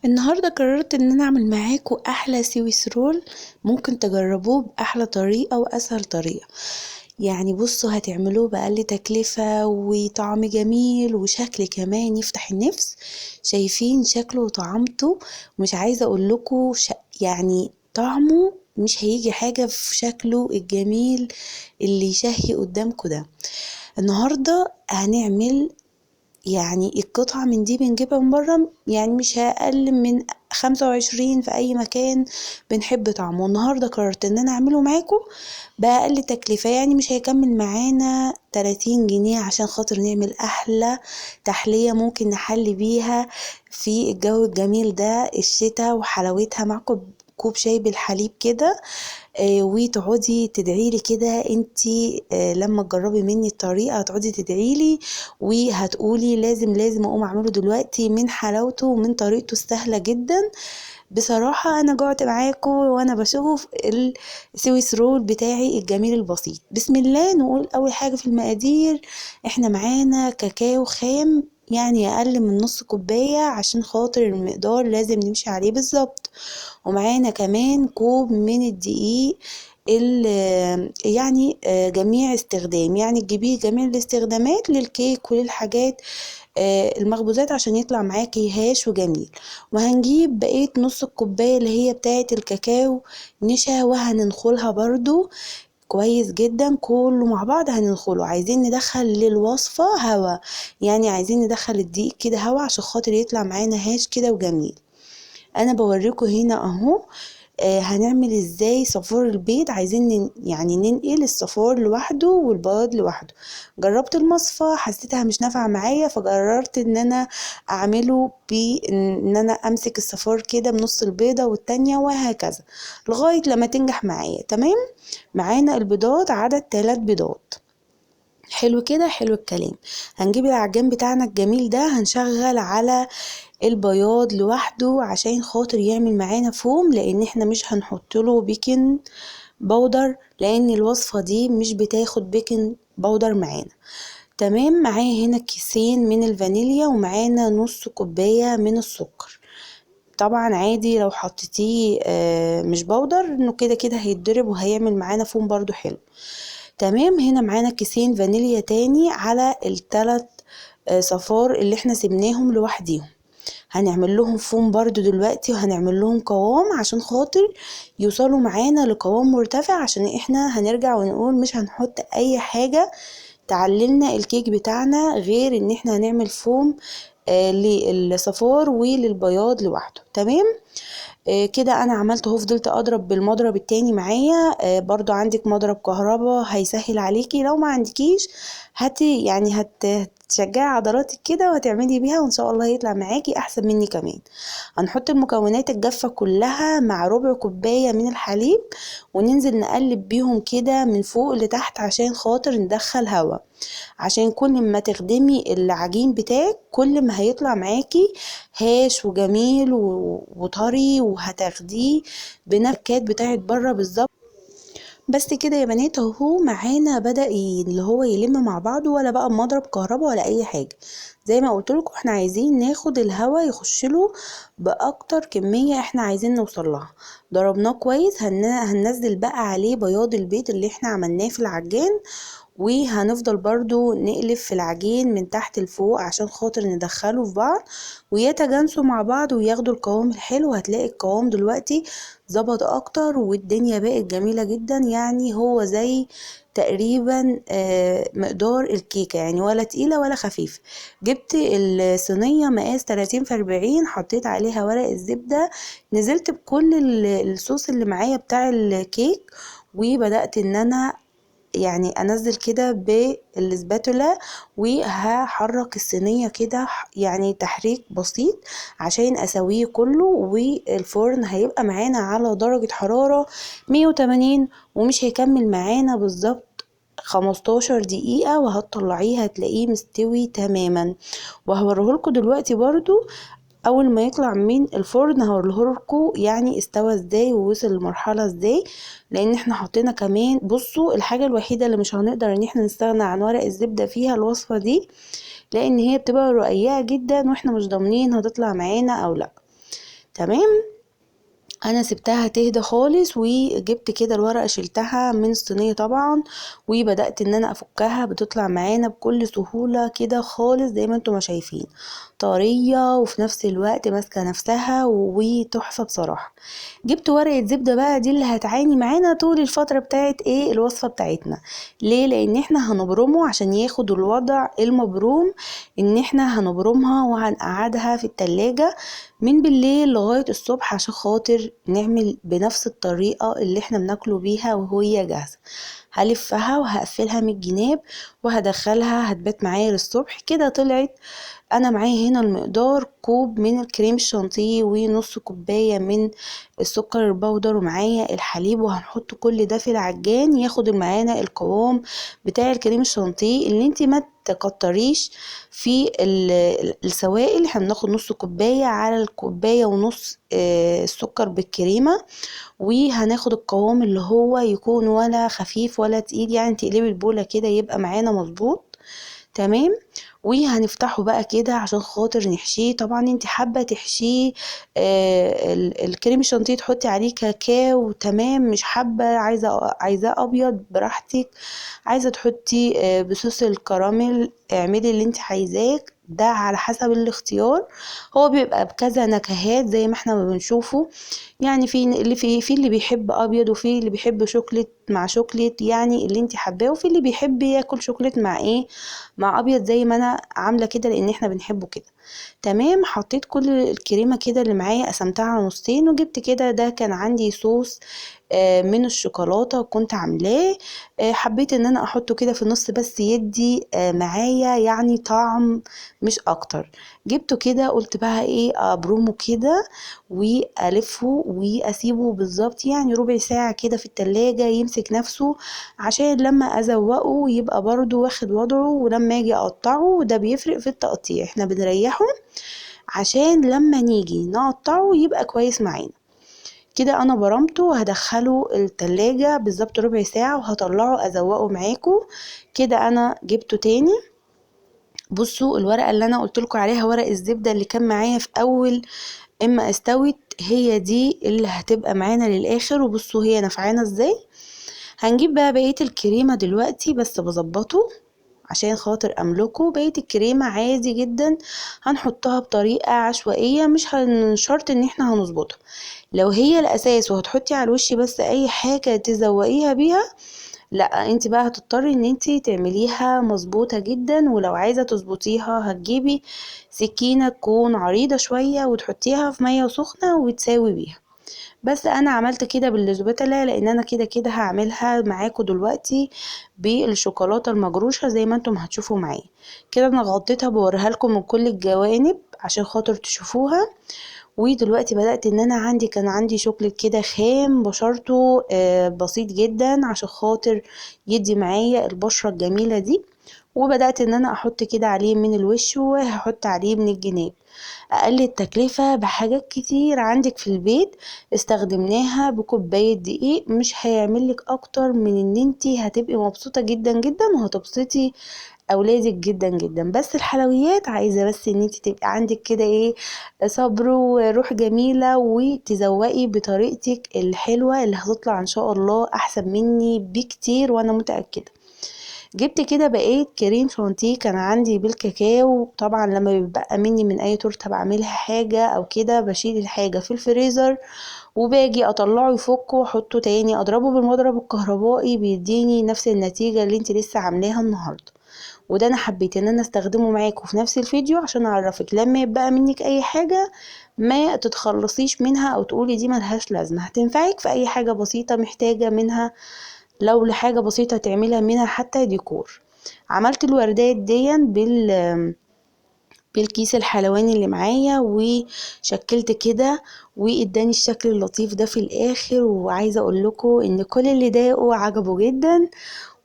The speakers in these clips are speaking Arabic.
النهاردة قررت ان انا اعمل معاكم احلى سويس رول. ممكن تجربوه باحلى طريقة واسهل طريقة. يعني بصوا هتعملوه باقل تكلفة وطعم جميل وشكل كمان يفتح النفس. شايفين شكله وطعمته؟ مش عايزة اقول لكم يعني طعمه مش هيجي حاجة في شكله الجميل اللي يشهي قدامكم ده. النهاردة هنعمل يعني القطعة من دي بنجيبها من برا، يعني مش أقل من 25 في أي مكان بنحب طعمه. النهاردة قررت إن أنا أعمله معاكم بأقل تكلفة، يعني مش هيكمل معانا 30 جنيه عشان خاطر نعمل أحلى تحلية ممكن نحلي بيها في الجو الجميل ده الشتاء، وحلاوتها مع كوب شاي بالحليب كده. وتقعدي تدعيلي كده انتي، لما تجربي مني الطريقة هتقعدي تدعيلي وهتقولي لازم اقوم اعمله دلوقتي من حلاوته ومن طريقته السهلة جدا. بصراحة انا جعت معاكم وانا بشوف السويس رول بتاعي الجميل البسيط. بسم الله. نقول اول حاجة في المقادير، احنا معانا كاكاو خام يعني اقل من نص كوباية عشان خاطر المقدار لازم نمشي عليه بالظبط. ومعانا كمان كوب من الدقيق يعني جميع استخدام، يعني تجيبيه جميع الاستخدامات للكيك وللحاجات المخبوزات عشان يطلع معاكي هاش وجميل. وهنجيب بقية نص الكوباية اللي هي بتاعة الكاكاو نشا، وهننخلها برضو كويس جدا كله مع بعض. هننخله، عايزين ندخل للوصفة هوا، يعني عايزين ندخل الدقيق كده هوا عشان خاطر يطلع معانا هاش كده وجميل. انا بوريكم هنا اهو. هنعمل ازاي صفار البيض. عايزين يعني ننقل الصفار لوحده والبياض لوحده. جربت المصفى حسيتها مش نافعه معايا، فقررت ان انا اعمله ان انا امسك الصفار كده بنص البيضه والتانية وهكذا لغايه لما تنجح معايا. تمام. معانا البيضات عدد 3 بيضات. حلو كده، حلو الكلام. هنجيب العجان بتاعنا الجميل ده، هنشغل على البياض لوحده عشان خاطر يعمل معانا فوم، لان احنا مش هنحط له بيكنج بودر لان الوصفة دي مش بتاخد بيكنج بودر معانا. تمام. معايا هنا كيسين من الفانيليا ومعانا نص كوباية من السكر. طبعا عادي لو حطيتيه مش بودر انه كده كده هيتضرب وهيعمل معانا فوم برضو حلو. تمام. هنا معانا كيسين فانيليا تاني على الثلاث صفار اللي احنا سيبناهم لوحديهم. هنعمل لهم فوم برضو دلوقتي وهنعمل لهم قوام عشان خاطر يوصلوا معانا لقوام مرتفع، عشان احنا هنرجع ونقول مش هنحط اي حاجة تعللنا الكيك بتاعنا غير ان احنا هنعمل فوم للصفار وللبياض لوحده. تمام. كده انا عملت اهو. فضلت اضرب بالمضرب التاني معايا. برضو عندك مضرب كهربا هيسهل عليكي، لو ما عندكيش هتشجعي عضلاتك كده وهتعملي بيها وان شاء الله يطلع معاكي احسن مني كمان. هنحط المكونات الجافة كلها مع ربع كوباية من الحليب وننزل نقلب بيهم كده من فوق لتحت عشان خاطر ندخل هوا، عشان كل ما تخدمي العجين بتاعك كل ما هيطلع معاكي هاش وجميل وطري، وهتاخديه بنكهات بتاعت بره بالظبط. بس كده يا بنات اهو معانا بدأ اللي هو يلم مع بعضه، ولا بقى بمضرب كهربا ولا اي حاجة. زي ما قلت لكم احنا عايزين ناخد الهواء يخش له باكتر كمية احنا عايزين نوصل لها. ضربناه كويس. هننزل بقى عليه بياض البيض اللي احنا عملناه في العجان، وهنفضل برضو نقلب في العجين من تحت لفوق عشان خاطر ندخله في بعض ويتجانسوا مع بعض وياخدوا القوام الحلو. هتلاقي القوام دلوقتي ظبط اكتر والدنيا بقت جميلة جدا، يعني هو زي تقريبا مقدار الكيكة، يعني ولا تقيلة ولا خفيفة. جبت الصينية مقاس 30 في 40، حطيت عليها ورق الزبدة، نزلت بكل الصوص اللي معايا بتاع الكيك، وبدأت ان انا يعني انزل كده بالسباتولا وهحرك الصينية كده، يعني تحريك بسيط عشان اسويه كله. والفرن هيبقى معانا على درجة حرارة 180 ومش هيكمل معانا بالظبط 15 دقيقة، وهتطلعيه هتلاقيه مستوي تماما. وهوريهولكوا دلوقتي برضو اول ما يطلع من الفرن هوريهولكوا يعني استوى ازاي ووصل لمرحلة ازاي. لان احنا حطينا كمان، بصوا الحاجة الوحيدة اللي مش هنقدر ان احنا نستغنى عن ورق الزبدة فيها الوصفة دي، لان هي بتبقى رقيقة جدا واحنا مش ضامنين هتطلع معانا او لا. تمام. انا سبتها تهدى خالص وجبت كده الورقة شلتها من الصينية طبعا، وبدأت ان انا افكها. بتطلع معانا بكل سهولة كده خالص زي ما انتم ما شايفين، طرية وفي نفس الوقت ماسكة نفسها وتحفة بصراحة. جبت ورقة زبدة بقى، دي اللي هتعاني معانا طول الفترة بتاعت ايه الوصفة بتاعتنا. ليه؟ لان احنا هنبرمه عشان ياخد الوضع المبروم. ان احنا هنبرمها وهنقعدها في التلاجة من بالليل لغاية الصبح عشان خاطر نعمل بنفس الطريقة اللي احنا بناكله بيها وهي جاهزة. هلفها وهقفلها من الجناب وهدخلها هتبات معايا للصبح. كده طلعت. انا معايا هنا المقدار كوب من الكريم الشانتيه ونص كوباية من السكر البودر ومعايا الحليب، وهنحط كل ده في العجان ياخد معانا القوام بتاع الكريم الشانتيه. اللي انت ما تكتريش في السوائل، احنا بناخد نص كوباية على الكوباية ونص السكر بالكريمة، وهناخد القوام اللي هو يكون ولا خفيف ولا تقيل، يعني تقلبي البولة كده يبقى معانا مظبوط. تمام. وهنفتحه بقى كده عشان خاطر نحشيه. طبعا انت حابه تحشيه الكريم الشانتيه تحطي عليه كاكاو، تمام. مش حابه عايزاه ابيض براحتك. عايزه تحطي بصوص الكراميل، اعملي اللي انت عايزاه، ده على حسب الاختيار. هو بيبقى بكذا نكهات زي ما احنا ما بنشوفه. يعني في اللي بيحب ابيض، وفي اللي بيحب شوكليت مع شوكليت، يعني اللي انت حباه. وفي اللي بيحب ياكل شوكليت مع ايه، مع ابيض زي ما انا عامله كده لان احنا بنحبه كده. تمام. حطيت كل الكريمه كده اللي معايا، قسمتها على نصين، وجبت كده ده كان عندي صوص من الشوكولاته كنت عاملاه. حبيت ان انا احطه كده في النص بس يدي معايا يعني طعم مش اكتر. جبته كده قلت بقى ايه ابرمه كده والفه واسيبه بالظبط يعني ربع ساعة كده في التلاجة يمسك نفسه، عشان لما ازوقه يبقى برضو واخد وضعه. ولما اجي اقطعه، ده بيفرق في التقطيع، احنا بنريحه عشان لما نيجي نقطعه يبقى كويس معانا. كده انا برمته وهدخله التلاجة بالظبط ربع ساعة وهطلعه ازوقه معاكم. كده انا جبته تاني. بصوا الورقة اللي انا قلتلكوا عليها، ورق الزبدة اللي كان معايا في اول اما استوت، هي دي اللي هتبقى معانا للاخر. وبصوا هي نفعانا ازاي. هنجيب بقى بقية الكريمة دلوقتي، بس بظبطه عشان خاطر املكه. بقية الكريمة عادي جدا هنحطها بطريقة عشوائية، مش شرط ان احنا هنظبطها. لو هي الاساس وهتحطي على الوش بس اي حاجة تزوقيها بيها، لا انت بقى هتضطري ان انت تعمليها مظبوطة جدا. ولو عايزة تظبطيها هتجيبي سكينة تكون عريضة شوية وتحطيها في مية سخنة وتساوي بيها. بس انا عملت كده بالزبادي لان انا كده كده هعملها معاكم دلوقتي بالشوكولاتة المجروشة زي ما انتم هتشوفوا معايا. كده انا غطيتها بوريها لكم من كل الجوانب عشان خاطر تشوفوها. ودلوقتي بدأت ان انا كان عندي شوكليت كده خام بشرته بسيط جدا عشان خاطر يدي معايا البشرة الجميلة دي. وبدأت ان انا احط كده عليه من الوش وهحط عليه من الجناب. اقل التكلفة بحاجات كتير عندك في البيت استخدمناها بكوباية دقيق، مش هيعملك اكتر من ان انتي هتبقي مبسوطة جدا جدا وهتبسطي اولادك جدا جدا. بس الحلويات عايزة بس ان انتي تبقى عندك كده ايه صبر وروح جميلة وتزوقي بطريقتك الحلوة اللي هتطلع ان شاء الله احسن مني بكتير وانا متأكدة. جبت كده بقيت كريم شانتيه كان عندي بالكاكاو. طبعا لما بيبقى مني من اي تورته بعملها حاجه او كده بشيل الحاجه في الفريزر وباجي اطلعه يفك واحطه تاني اضربه بالمضرب الكهربائي بيديني نفس النتيجه اللي انت لسه عاملاها النهارده. وده انا حبيت ان انا استخدمه معاكم في نفس الفيديو عشان اعرفك لما يبقى منك اي حاجه ما تتخلصيش منها او تقولي دي ملهاش لازمه، هتنفعك في اي حاجه بسيطه محتاجه منها. لو لحاجة بسيطة تعملها منها حتى ديكور. عملت الوردات دي بالكيس الحلواني اللي معايا وشكلت كده واداني الشكل اللطيف ده في الاخر. وعايزة اقول لكم ان كل اللي ضاقوا عجبه جدا،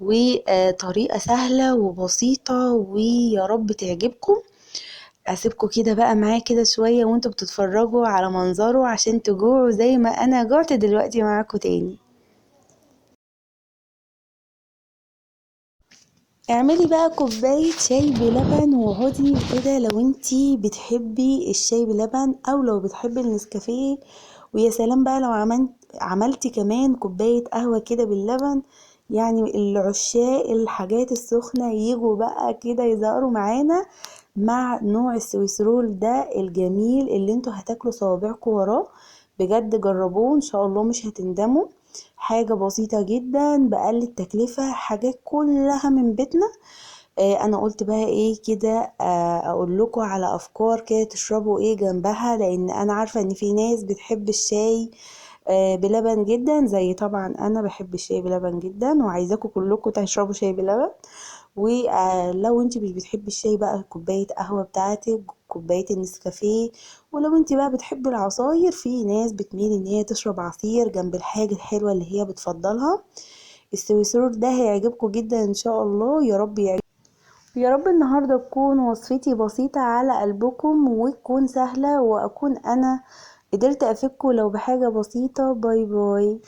وطريقة سهلة وبسيطة ويا رب تعجبكم. اسيبكم كده بقى معايا كده شوية وانتوا بتتفرجوا على منظره عشان تجوعوا زي ما انا جعت دلوقتي معاكم تاني. اعملي بقى كوباية شاي بلبن واقعدي كده لو انتي بتحبي الشاي بلبن او لو بتحبي النسكافيه. ويا سلام بقى لو عملتي كمان كوباية قهوة كده باللبن. يعني العشاق الحاجات السخنة يجوا بقى كده يزقروا معانا مع نوع السويسرول ده الجميل اللي انتوا هتاكلوا صوابعكم وراه. بجد جربوه ان شاء الله مش هتندموا. حاجة بسيطة جدا بأقل التكلفة، حاجات كلها من بيتنا. انا قلت بقى ايه كده، اقول لكم على افكار كده تشربوا ايه جنبها، لان انا عارفة ان في ناس بتحب الشاي بلبن جدا، زي طبعا انا بحب الشاي بلبن جدا وعايزاكم كلكم تشربوا شاي بلبن. ولو انت مش بتحبي الشاي بقى كوباية قهوة بتاعتك، كوباية النسكافيه. ولو انت بقى بتحبي العصاير، في ناس بتميل ان هي تشرب عصير جنب الحاجة الحلوة اللي هي بتفضلها. السويسرور ده هيعجبكم جدا ان شاء الله، يا رب يعجبكم. يا رب النهاردة تكون وصفتي بسيطة على قلبكم وتكون سهلة، واكون انا قدرت افيدكم لو بحاجة بسيطة. باي باي.